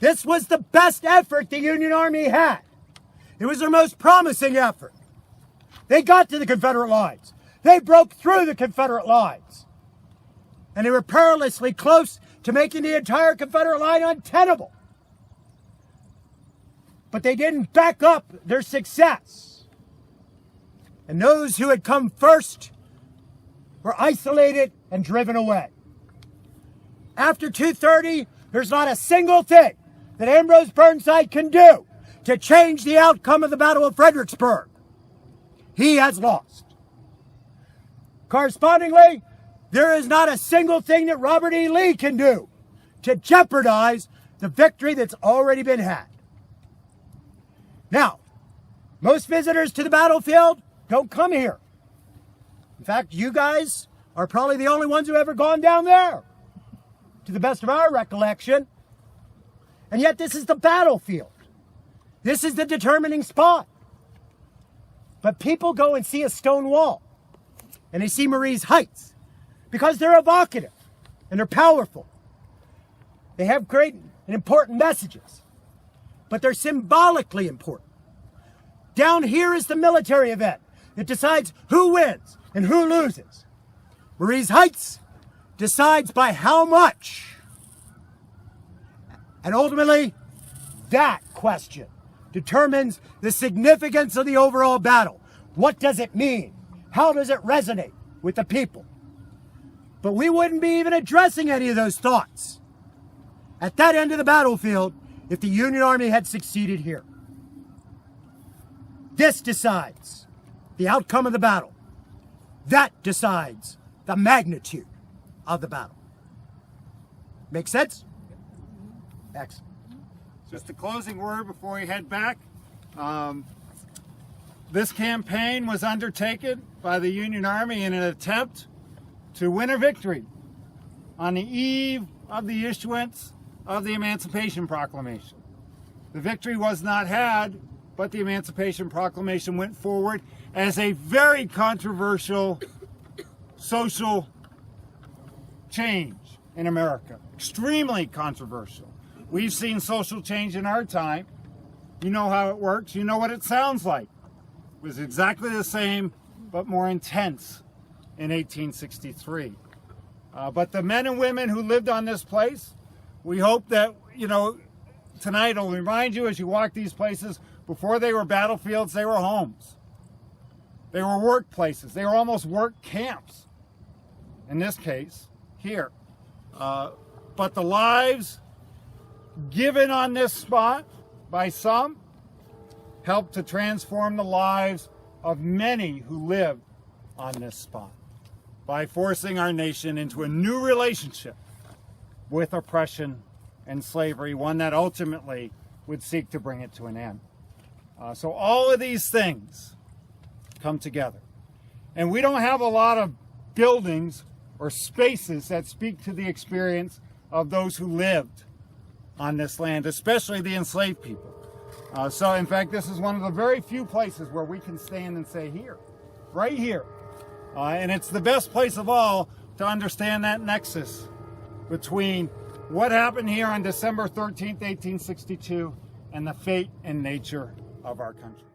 This was the best effort the Union Army had. It was their most promising effort. They got to the Confederate lines. They broke through the Confederate lines. And they were perilously close to making the entire Confederate line untenable. But they didn't back up their success. And those who had come first were isolated and driven away. After 2:30, there's not a single thing that Ambrose Burnside can do to change the outcome of the Battle of Fredericksburg. He has lost. Correspondingly, there is not a single thing that Robert E. Lee can do to jeopardize the victory that's already been had. Now, most visitors to the battlefield don't come here. In fact, you guys are probably the only ones who have ever gone down there, to the best of our recollection. And yet this is the battlefield. This is the determining spot. But people go and see a stone wall, and they see Marie's Heights, because they're evocative, and they're powerful. They have great and important messages, but they're symbolically important. Down here is the military event that decides who wins and who loses. Marie's Heights decides by how much. And ultimately, that question determines the significance of the overall battle. What does it mean? How does it resonate with the people? But we wouldn't be even addressing any of those thoughts at that end of the battlefield if the Union Army had succeeded here. This decides the outcome of the battle. That decides the magnitude of the battle. Make sense? Excellent. Just a closing word before we head back. This campaign was undertaken by the Union Army in an attempt to win a victory on the eve of the issuance of the Emancipation Proclamation. The victory was not had, but the Emancipation Proclamation went forward as a very controversial social change in America. Extremely controversial. We've seen social change in our time. You know how it works. You know what it sounds like. It was exactly the same, but more intense in 1863. But the men and women who lived on this place, we hope that, tonight will remind you as you walk these places, before they were battlefields, they were homes. They were workplaces. They were almost work camps, in this case, here. But the lives given on this spot by some helped to transform the lives of many who lived on this spot by forcing our nation into a new relationship with oppression and slavery, one that ultimately would seek to bring it to an end. So all of these things come together. And we don't have a lot of buildings or spaces that speak to the experience of those who lived on this land, especially the enslaved people. So in fact, this is one of the very few places where we can stand and say, here, right here. And it's the best place of all to understand that nexus between what happened here on December 13th, 1862, and the fate and nature of our country.